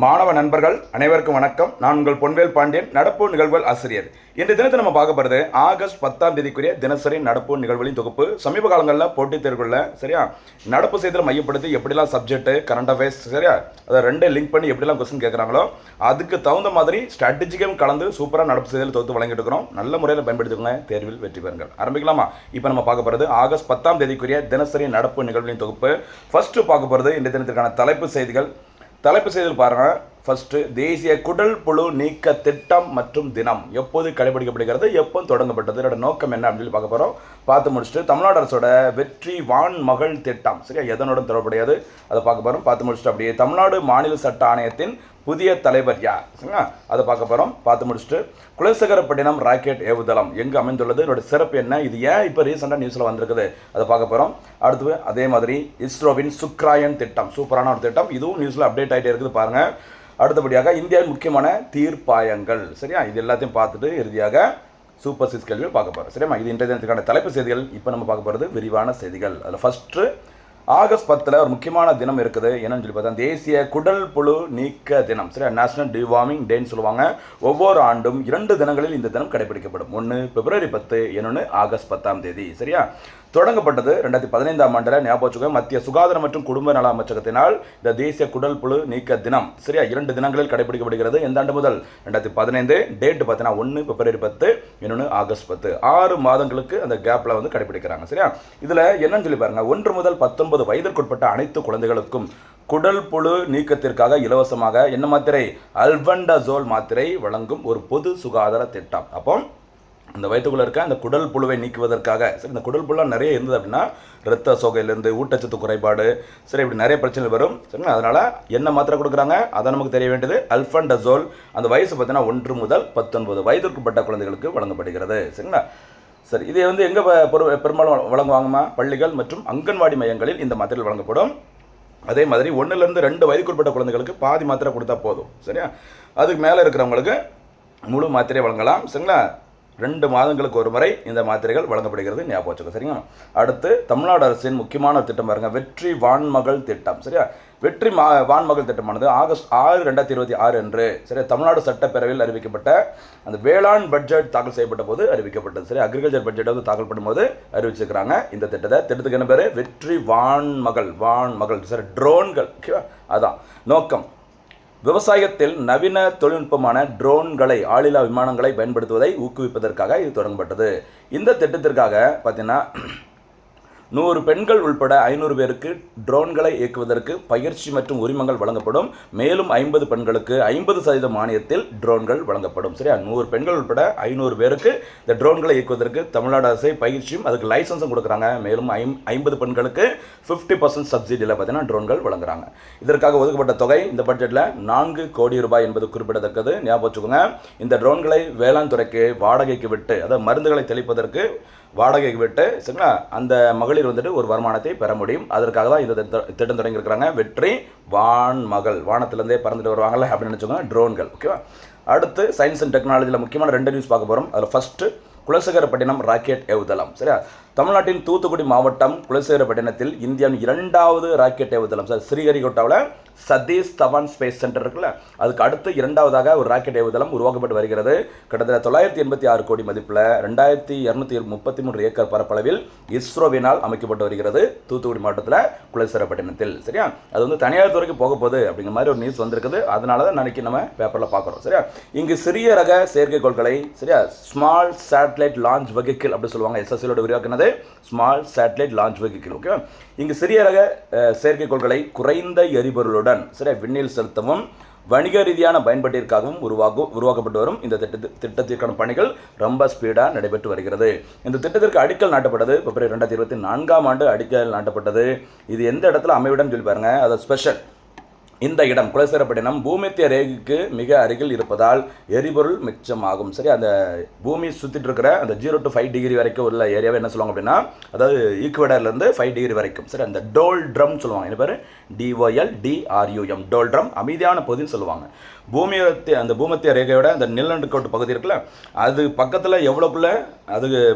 மாணவ நண்பர்கள் அனைவருக்கும் வணக்கம். நான் உங்கள் பொன்வேல் பாண்டியன், நடப்பு நிகழ்வுகள் ஆசிரியர். இன்றைய தினத்தை நம்ம பார்க்க போகிறது ஆகஸ்ட் 10ஆம் தேதிக்குரிய தினசரி நடப்பு நிகழ்வுகளின் தொகுப்பு. சமீப காலங்களில் போட்டித் தேர்வுகளில் சரியா நடப்பு செய்தியில் மையப்படுத்தி எப்படிலாம் சப்ஜெக்ட் கரண்ட் அஃபேர்ஸ் சரியா அதை ரெண்டே லிங்க் பண்ணி எப்படிலாம் கொஸ்டின் கேட்குறாங்களோ அதுக்கு தகுந்த மாதிரி ஸ்ட்ராட்டஜிக்கும் கலந்து சூப்பராக நடப்பு செய்தியில் தொகுத்து வழங்கிட்டு இருக்கிறோம். நல்ல முறையில் பயன்படுத்திக்கோங்க, தேர்வில் வெற்றி பெறுங்கள். ஆரம்பிக்கலாமா? இப்போ நம்ம பார்க்க போகிறது ஆகஸ்ட் 10ஆம் தேதிக்குரிய தினசரி நடப்பு நிகழ்வுகளின் தொகுப்பு. ஃபர்ஸ்ட் பார்க்க போகிறது இன்றைய தினத்திற்கான தலைப்பு செய்திகள். தலைப்பு செய்திகள் பாருங்கள். ஃபர்ஸ்ட், தேசிய குடல் புழு நீக்க திட்டம் மற்றும் தினம் எப்போது கடைபிடிக்கப்படுகிறது, எப்போ தொடங்கப்பட்டது, இதோட நோக்கம் என்ன அப்படின்னு சொல்லி பார்க்க போகிறோம். பார்த்து முடிச்சுட்டு தமிழ்நாடு அரசோட வெற்றி வான் மகள் திட்டம் சரியா எதனுடன் தொடர்புடையது அதை பார்க்க போகிறோம். பார்த்து முடிச்சுட்டு அப்படியே தமிழ்நாடு மாநில சட்ட ஆணையத்தின் புதிய தலைவர் யார் சரிங்களா அதை பார்க்க போகிறோம். பார்த்து முடிச்சுட்டு குலசேகரப்பட்டினம் ராக்கெட் ஏவுதளம் எங்கே அமைந்துள்ளது, இதோட சிறப்பு என்ன, இது ஏன் இப்போ ரீசெண்டாக நியூஸில் வந்திருக்குது அதை பார்க்க போகிறோம். அடுத்து அதே மாதிரி இஸ்ரோவின் சுக்ராயன் திட்டம் சூப்பரான ஒரு திட்டம், இதுவும் நியூஸில் அப்டேட் ஆகிட்டே இருக்குது பாருங்கள். அடுத்தபடியாக இந்தியாவின் முக்கியமான தீர்ப்பாயங்கள் சரியா இது எல்லாத்தையும் பார்த்துட்டு இறுதியாக சூப்பர் 6 கேள்வியை பார்க்க போகிறோம் சரியா. இது இன்றைய தினத்துக்கான தலைப்பு செய்திகள். இப்போ நம்ம பார்க்க போகிறது விரிவான செய்திகள். அதில் ஃபஸ்ட்டு ஆகஸ்ட் 10 ஒரு முக்கியமான தினம் இருக்குது. என்னன்னு சொல்லி பார்த்தா தேசிய குடல் புழு நீக்க தினம் சரியா, நேஷனல் டிவார்மிங் டேன்னு சொல்லுவாங்க. ஒவ்வொரு ஆண்டும் 2 தினங்களில் இந்த தினம் கடைபிடிக்கப்படும். ஒன்று பிப்ரவரி 10, இன்னொன்று ஆகஸ்ட் 10ஆம் தேதி சரியா. தொடங்கப்பட்டது 2015ஆம் ஆண்டில். ஞாபகம், மத்திய சுகாதாரம் மற்றும் குடும்ப நல அமைச்சகத்தினால் இந்த தேசிய குடல் புழு நீக்க தினம் சரியா 2 தினங்களில் கடைபிடிக்கப்படுகிறது. எந்த ஆண்டு முதல்? 2015. டேட் பார்த்தீங்கன்னா 1 பிப்ரவரி 10, இன்னொன்று ஆகஸ்ட் 10. 6 மாதங்களுக்கு அந்த கேப்பில் வந்து கடைபிடிக்கிறாங்க சரியா. இதில் என்னன்னு சொல்லி பாருங்க, 1 முதல் 19 வயதிற்குட்பட்ட அனைத்து குழந்தைகளுக்கும் குடல் புழு நீக்கத்திற்காக இலவசமாக என்ன மாத்திரை, அல்பெண்டசோல் மாத்திரை வழங்கும் ஒரு பொது சுகாதார திட்டம். அப்போ அந்த வயிற்றுக்குள்ளே இருக்க அந்த குடல் புழுவை நீக்குவதற்காக சரி, இந்த குடல் புழுலாம் நிறைய இருந்தது அப்படின்னா இரத்த சோகையிலேருந்து ஊட்டச்சத்து குறைபாடு சரி இப்படி நிறைய பிரச்சனைகள் வரும் சரிங்களா. அதனால் என்ன மாத்திரை கொடுக்குறாங்க அதை நமக்கு தெரிய வேண்டியது அல்பெண்டசோல். அந்த வயசு பார்த்தீங்கன்னா 1 முதல் 19 வயதிற்குட்பட்ட குழந்தைகளுக்கு வழங்கப்படுகிறது சரிங்களா. சரி, இதை வந்து எங்கே பெரும்பாலும் வழங்குவாங்கம்மா? பள்ளிகள் மற்றும் அங்கன்வாடி மையங்களில் இந்த மாத்திரை வழங்கப்படும். அதே மாதிரி 1லேருந்து 2 வயதுக்குட்பட்ட குழந்தைகளுக்கு பாதி மாத்திரை கொடுத்தா போதும் சரியா. அதுக்கு மேலே இருக்கிறவங்களுக்கு முழு மாத்திரை வழங்கலாம் சரிங்களா. 2 மாதங்களுக்கு ஒரு முறை இந்த மாத்திரைகள் வழங்கப்படுகிறது, ஞாபகம் வச்சுக்கோ சரிங்களா. அடுத்து தமிழ்நாடு அரசின் முக்கியமான திட்டம் பாருங்க, வெற்றி வான்மகள் திட்டம் சரியா. வெற்றி வான்மகள் திட்டமானது ஆகஸ்ட் 6, 2026 அன்று சரி தமிழ்நாடு சட்டப்பேரவையில் அறிவிக்கப்பட்ட அந்த வேளாண் பட்ஜெட் தாக்கல் செய்யப்பட்ட போது அறிவிக்கப்பட்டது சரி. அக்ரிகல்ச்சர் பட்ஜெட் வந்து தாக்கல் பண்ணும்போது அறிவிச்சிருக்கிறாங்க இந்த திட்டத்துக்கு என்ன பேர்? வெற்றி வான்மகள் சரி, ட்ரோன்கள் ஓகேவா. அதான் நோக்கம். விவசாயத்தில் நவீன தொழில்நுட்பமான ட்ரோன்களை ஆளில்லா விமானங்களை பயன்படுத்துவதை ஊக்குவிப்பதற்காக இது தொடங்கப்பட்டது. இந்த திட்டத்திற்காக பார்த்தீங்கன்னா 100 பெண்கள் உள்பட 500 பேருக்கு ட்ரோன்களை இயக்குவதற்கு பயிற்சி மற்றும் உரிமங்கள் வழங்கப்படும். மேலும் 50 பெண்களுக்கு 50% மானியத்தில் ட்ரோன்கள் வழங்கப்படும் சரியா. 100 பெண்கள் உள்பட 500 பேருக்கு இந்த ட்ரோன்களை இயக்குவதற்கு தமிழ்நாடு அரசு பயிற்சியும் அதுக்கு லைசன்ஸும் கொடுக்குறாங்க. மேலும் 50 பெண்களுக்கு 50% சப்சிடியில் பார்த்தீங்கன்னா ட்ரோன்கள் வழங்குறாங்க. இதற்காக ஒதுக்கப்பட்ட தொகை இந்த பட்ஜெட்டில் 4 கோடி ரூபாய் என்பது குறிப்பிடத்தக்கது, ஞாபகம் வச்சுக்கோங்க. இந்த ட்ரோன்களை வேளாண் துறைக்கு வாடகைக்கு விட்டு, அதாவது மருந்துகளை தெளிப்பதற்கு வாடகைக்கு விட்டு சரிங்களா அந்த மகளிர் வந்துட்டு ஒரு வருமானத்தை பெற முடியும். அதற்காக தான் இந்த திட்டம் தொடங்கியிருக்கிறாங்க. வெற்றி வான்மகள், வானத்திலேருந்தே பறந்துட்டு வருவாங்கல்ல அப்படின்னு நினச்சோங்க, ட்ரோன்கள் ஓகேவா. அடுத்து சயின்ஸ் அண்ட் டெக்னாலஜியில் முக்கியமான 2 நியூஸ் பார்க்க போகிறோம். அதில் ஃபஸ்ட்டு குலசேகரப்பட்டினம் ராக்கெட் ஏவுதளம் சரியா. தமிழ்நாட்டின் தூத்துக்குடி மாவட்டம் குலசேகரப்பட்டினத்தில் இந்தியாவின் 2வது ராக்கெட் ஏவுதளம் சார். ஸ்ரீஹரிகோட்டாவில் சதீஷ் தவான் ஸ்பேஸ் சென்டர் இருக்குல்ல, அதுக்கு அடுத்து 2வதாக ஒரு ராக்கெட் ஏவுதளம் உருவாக்கப்பட்டு வருகிறது. கிட்டத்தட்ட 986 கோடி மதிப்பில் 2233 ஏக்கர் பரப்பளவில் இஸ்ரோவினால் அமைக்கப்பட்டு வருகிறது தூத்துக்குடி மாவட்டத்தில் குலசேகரப்பட்டினத்தில் சரியா. அது வந்து தனியார் துறைக்கு போக போகுது அப்படிங்கிற மாதிரி ஒரு நியூஸ் வந்திருக்குது. அதனால தான் நாளைக்கு நம்ம பேப்பரில் பார்க்குறோம் சரியா. இங்கு சிறிய ரக செயற்கைக்கோள்களை சரியா ஸ்மால் சேட்டலைட் லான்ச் வெஹிக்கிள் அப்படி சொல்லுவாங்க. எஸ்எஸ்எலோட விரிவாக்கினது small satellite launch vehicle okay. இங்கு சிறிய ரக செயற்கைக்கோள்களை குறைந்த எரிபொருளுடன் சரியா விண்ணில் செலுத்தவும் வணிக ரீதியான பயன்பாட்டிற்காகவும் உருவாக்கப்பட்டு வரும் இந்த திட்டத்திற்கான பணிகள் ரொம்ப ஸ்பீடாக நடைபெற்று வருகிறது. இந்த திட்டத்திற்கு அடிக்கல் நாட்டப்பட்டது பிப்ரவரி 2024ஆம் ஆண்டு அடிக்கல் நாட்டப்பட்டது. இது எந்த இடத்துல அமைவிடம் சொல்லி பாருங்க, அது ஸ்பெஷல். இந்த இடம் குலசேகரப்பட்டினம் பூமத்திய ரேகைக்கு மிக அருகில் இருப்பதால் எரிபொருள் மிச்சமாகும் சரி. அந்த பூமி சுற்றிட்டு இருக்கிற அந்த 0 to 5 டிகிரி வரைக்கும் உள்ள ஏரியாவை என்ன சொல்லுவாங்க அப்படின்னா, அதாவது ஈக்குவேடர்லேருந்து 5 டிகிரி வரைக்கும் சரி அந்த டோல் ட்ரம் சொல்லுவாங்க. என்ன பேர்? DOLDRUM டோல் ட்ரம், அமைதியான பகுதின்னு சொல்லுவாங்க. அந்த பூமத்திய ரேகையோட அந்த நிலநடுக்கோட்டு பகுதி இருக்குல்ல, அது பக்கத்தில் எவ்வளோக்குள்ள அது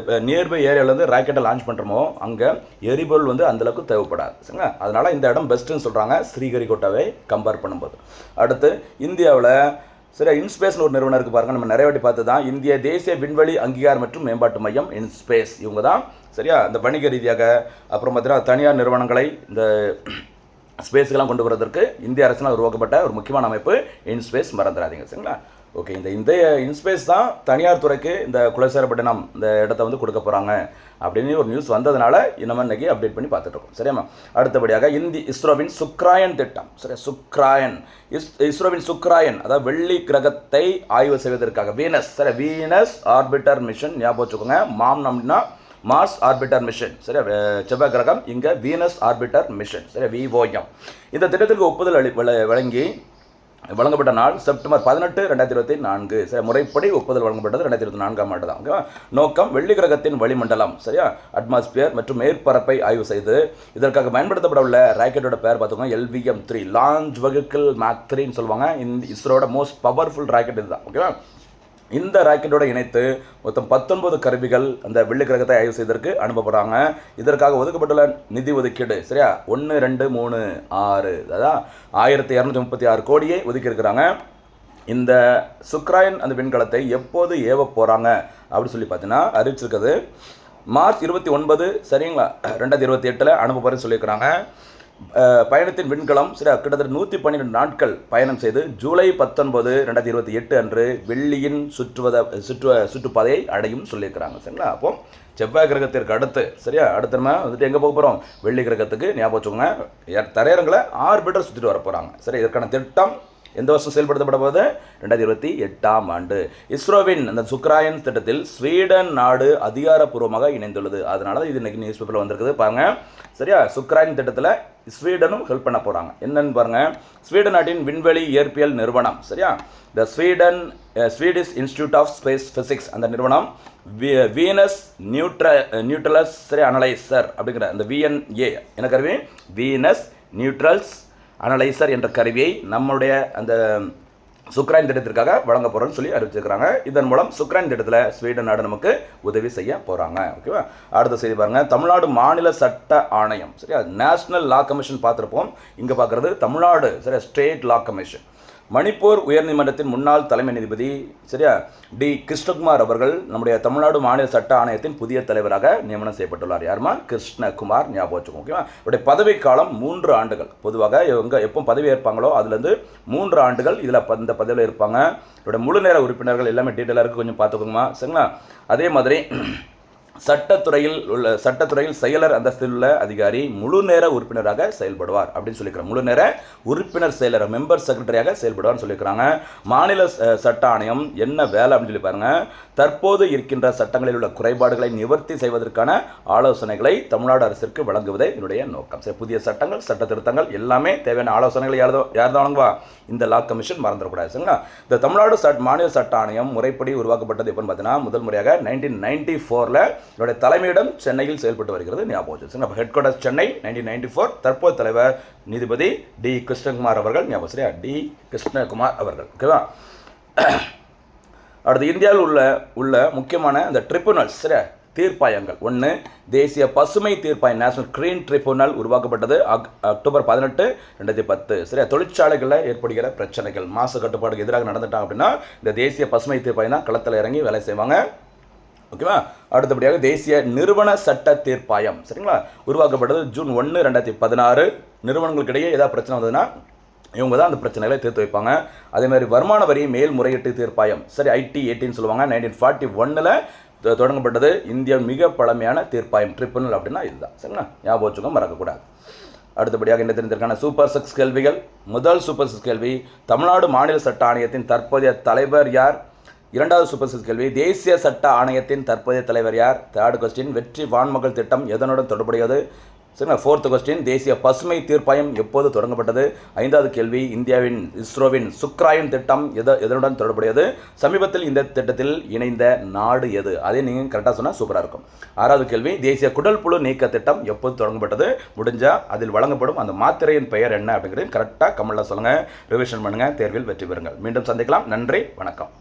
நியர்பை ஏரியாவிலேருந்து ராக்கெட்டை லான்ச் பண்ணுறோமோ அங்கே எரிபொருள் வந்து அந்தளவுக்கு தேவைப்படாது சரிங்களா. அதனால் இந்த இடம் பெஸ்ட்டுன்னு சொல்கிறாங்க ஸ்ரீஹரிகோட்டாவை கம்பேர் பண்ணும்போது. அடுத்து இந்தியாவில் சரியா இன்ஸ்பேஸ்னு ஒரு நிறுவனம் இருக்குது பாருங்கள், நம்ம நிறைய வாட்டி பார்த்து தான் இந்திய தேசிய விண்வெளி அங்கீகாரம் மற்றும் மேம்பாட்டு மையம் இன்ஸ்பேஸ். இவங்க தான் சரியா இந்த வணிக ரீதியாக அப்புறம் பார்த்தீங்கன்னா தனியார் நிறுவனங்களை இந்த ஸ்பேஸ்க்கெல்லாம் கொண்டு வரதற்கு இந்திய அரசினால் உருவாக்கப்பட்ட ஒரு முக்கியமான அமைப்பு இன்ஸ்பேஸ், மறந்துடாதீங்க சரிங்களா. ஓகே, இந்த இன்ஸ்பேஸ் தான் தனியார் துறைக்கு இந்த குலசேகரப்பட்டினம் இந்த இடத்த வந்து கொடுக்க போகிறாங்க அப்படின்னு ஒரு நியூஸ் வந்ததுனால நம்ம இன்றைக்கி அப்டேட் பண்ணி பார்த்துட்டு இருக்கோம் சரியாம்மா. அடுத்தபடியாக இஸ்ரோவின் சுக்ராயன் திட்டம் சரியா. இஸ்ரோவின் சுக்ராயன் அதாவது வெள்ளி கிரகத்தை ஆய்வு செய்வதற்காக வீனஸ் சரி, வீனஸ் ஆர்பிட்டர் மிஷன் ஞாபகம் வச்சுக்கோங்க. நம்மனா மார்ஸ் ஆர்பிட்டர் மிஷன் சரியா, செவ்வாய் கிரகம், இங்கே வீனஸ் ஆர்பிட்டர் மிஷன் சரியா, விஓஎம். இந்த திட்டத்திற்கு ஒப்புதல் வழங்கப்பட்ட நாள் செப்டம்பர் 18, 2024 சரி. முறைப்படி ஒப்புதல் வழங்கப்பட்டது 2024ஆம் ஆண்டு தான். ஓகேவா. நோக்கம் வெள்ளி கிரகத்தின் வளிமண்டலம் சரியா, அட்மாஸ்பியர் மற்றும் மேற்பரப்பை ஆய்வு செய்து இதற்காக பயன்படுத்தப்பட உள்ள ராக்கெட்டோட பேர் பார்த்துக்கோங்க LVM-3 லான்ச் வெஹிக்கிள் மாக் 3ன்னு சொல்லுவாங்க. இந்த இஸ்ரோட மோஸ்ட் பவர்ஃபுல் ராக்கெட் இதுதான். ஓகேவா. இந்த ராக்கெட்டோட இணைத்து மொத்தம் 19 கருவிகள் அந்த வெள்ளி கிரகத்தை ஆய்வு செய்வதற்கு அனுப்பப்படுறாங்க. இதற்காக ஒதுக்கப்பட்டுள்ள நிதி ஒதுக்கீடு சரியா 1, 2, 3, 6 அதான் 1236 கோடியை ஒதுக்கி இருக்கிறாங்க. இந்த சுக்ராயன் அந்த விண்கலத்தை எப்போது ஏவ போகிறாங்க அப்படின்னு சொல்லி பார்த்தீங்கன்னா அறிவிச்சிருக்கிறது மார்ச் 29 சரிங்களா 2028 அனுப்ப போகிறேன்னு சொல்லியிருக்கிறாங்க. பயணத்தின் விண்கலம் சரி கிட்டத்தட்ட 112 நாட்கள் பயணம் செய்து ஜூலை 19, 2028 அன்று வெள்ளியின் சுற்றுப்பாதையை அடையும் சொல்லியிருக்கிறாங்க சரிங்களா. அப்போ செவ்வாய் கிரகத்திற்கு அடுத்து சரியா அடுத்த நம்ம வந்துட்டு எங்கே போக போகிறோம், வெள்ளி கிரகத்துக்கு ஞாபகம் வச்சுக்கோங்க. தரையரங்களை ஆர்பிட்டர் சுற்றிட்டு வர போகிறாங்க சரி. இதற்கான திட்டம் எந்த வருஷம் செயல்படுத்தப்பட போது 2028ஆம் ஆண்டு. இஸ்ரோவின் அந்த சுக்ராயன் திட்டத்தில் ஸ்வீடன் நாடு அதிகாரப்பூர்வமாக இணைந்துள்ளது. அதனால தான் இது இன்றைக்கி நியூஸ் பேப்பரில் வந்திருக்குது பாருங்கள் சரியா. சுக்ராயன் திட்டத்தில் ஸ்வீடனும் ஹெல்ப் பண்ண போகிறாங்க. என்னன்னு பாருங்கள், ஸ்வீடன் நாட்டின் விண்வெளி இயற்பியல் நிறுவனம் சரியா, the Swedish institute of space physics அந்த நிறுவனம் வீனஸ் நியூட்ரலஸ் சரி அனலைசர் அப்படிங்கிற அந்த VNA என்ன கருவி, வீனஸ் நியூட்ரல்ஸ் அனலைசர் என்ற கருவியை நம்முடைய அந்த சுக்ராயன் திட்டத்திற்காக வழங்க போகிறோன்னு சொல்லி அறிவிச்சிருக்கிறாங்க. இதன் மூலம் சுக்ராயன் திட்டத்தில் ஸ்வீடன் நாடு நமக்கு உதவி செய்ய போகிறாங்க. ஓகேவா. அடுத்த செய்தி பாருங்கள், தமிழ்நாடு மாநில சட்ட ஆணையம் சரியா, நேஷனல் லா கமிஷன் பார்த்துருப்போம். இங்கே பார்க்குறது தமிழ்நாடு சரியா ஸ்டேட் லா கமிஷன். மணிப்பூர் உயர்நீதிமன்றத்தின் முன்னாள் தலைமை நீதிபதி சரியா டி கிருஷ்ணகுமார் அவர்கள் நம்முடைய தமிழ்நாடு மாநில சட்ட ஆணையத்தின் புதிய தலைவராக நியமனம் செய்யப்பட்டுள்ளார். யாருமா, கிருஷ்ணகுமார் ஞாபகம் வச்சுக்கோங்க. ஓகேவா. இவருடைய பதவி காலம் 3 ஆண்டுகள். பொதுவாக இவங்க எப்போ பதவி ஏற்பாங்களோ அதுலேருந்து 3 ஆண்டுகள் இதில் இந்த பதவியில் இருப்பாங்க. இவருடைய முழு நேர உறுப்பினர்கள் எல்லாமே டீட்டெயிலாக இருக்குது, கொஞ்சம் பார்த்துக்கோங்கம்மா சரிங்களா. அதே மாதிரி சட்டத்துறையில் செயலர் அந்தஸ்தில் உள்ள அதிகாரி முழு நேர உறுப்பினராக செயல்படுவார் அப்படின்னு சொல்லியிருக்கிறாங்க. முழு நேர உறுப்பினர் செயலர் மெம்பர் செக்ரட்டரியாக செயல்படுவார்னு சொல்லியிருக்கிறாங்க. மாநில சட்ட ஆணையம் என்ன வேலை அப்படின்னு சொல்லி பாருங்க, தற்போது இருக்கின்ற சட்டங்களில் உள்ள குறைபாடுகளை நிவர்த்தி செய்வதற்கான ஆலோசனைகளை தமிழ்நாடு அரசிற்கு வழங்குவதே என்னுடைய நோக்கம். சரி, புதிய சட்டங்கள் சட்ட திருத்தங்கள் எல்லாமே தேவையான ஆலோசனைகளை யார் தான் வழங்குவா, இந்த லா கமிஷன் மறந்துடக்கூடாது சரிங்களா. இந்த தமிழ்நாடு மாநில சட்ட ஆணையம் முறைப்படி உருவாக்கப்பட்டது எப்போன்னு பார்த்தீங்கன்னா முதல் முறையாக 1994 என்னுடைய தலைமையிடம் சென்னையில் செயல்பட்டு வருகிறது. ஞாபகம் வச்சு ஹெட் குவார்ட்டர்ஸ் சென்னை 1994. தற்போது தலைவர் நீதிபதி டி கிருஷ்ணகுமார் அவர்கள். ஞாபகம் சரியா, டி கிருஷ்ணகுமார் அவர்கள். ஓகேவா. அடுத்து இந்தியாவில் உள்ள முக்கியமான அந்த ட்ரிபுனல்ஸ் சரியா தீர்ப்பாயங்கள். 1 தேசிய பசுமை தீர்ப்பாயம் நேஷனல் கிரீன் ட்ரிபுனல் உருவாக்கப்பட்டது அக்டோபர் 18, 2010 சரியா. தொழிற்சாலைகளில் ஏற்படுகிற பிரச்சனைகள் மாசு கட்டுப்பாடுக்கு எதிராக நடந்துட்டாங்க அப்படின்னா இந்த தேசிய பசுமை தீர்ப்பாயம் தான் களத்தில் இறங்கி வேலை செய்வாங்க. ஓகேவா. அடுத்தபடியாக தேசிய நிறுவன சட்ட தீர்ப்பாயம் சரிங்களா உருவாக்கப்பட்டது ஜூன் 1, 2016. நிறுவனங்களுக்கிடையே ஏதாவது பிரச்சனை வந்ததுன்னா இவங்க தான் அந்த பிரச்சனைகளை தீர்த்து வைப்பாங்க. அதேமாதிரி வருமான வரி மேல்முறையீட்டு தீர்ப்பாயம் சரி IT-18 சொல்லுவாங்க. 1941 தொடங்கப்பட்டது. இந்தியா மிக பழமையான தீர்ப்பாயம் ட்ரிபுனல் அப்படின்னா இதுதான் சரிங்களா. ஞாபகம் வச்சுக்கோ, மறக்கக்கூடாது. அடுத்தபடியாக என்ன தெரிந்திருக்கான சூப்பர் 6 கேள்விகள். முதல் சூப்பர் 6 கேள்வி, தமிழ்நாடு மாநில சட்ட ஆணையத்தின் தற்போதைய தலைவர் யார்? இரண்டாவது சூப்பர் 6 கேள்வி, தேசிய சட்ட ஆணையத்தின் தற்போதைய தலைவர் யார்? தேர்ட் கொஸ்டின், வெற்றி வான்மகள் திட்டம் எதனுடன் தொடர்புடையது? சரிங்களா. 4th கொஸ்டின், தேசிய பசுமை தீர்ப்பாயம் எப்போது தொடங்கப்பட்டது? 5வது கேள்வி, இஸ்ரோவின் சுக்ராயன் திட்டம் எதனுடன் தொடர்புடையது? சமீபத்தில் இந்த திட்டத்தில் இணைந்த நாடு எது? அதை நீங்கள் கரெக்டாக சொன்னால் சூப்பராக இருக்கும். 6வது கேள்வி, தேசிய குடல் புழு நீக்க திட்டம் எப்போது தொடங்கப்பட்டது? முடிஞ்சால் அதில் வழங்கப்படும் அந்த மாத்திரையின் பெயர் என்ன அப்படிங்கிறது கரெக்டாக கமெண்ட்டில் சொல்லுங்கள். ரிவிஷன் பண்ணுங்கள், தேர்வில் வெற்றி பெறுங்கள். மீண்டும் சந்திக்கலாம். நன்றி, வணக்கம்.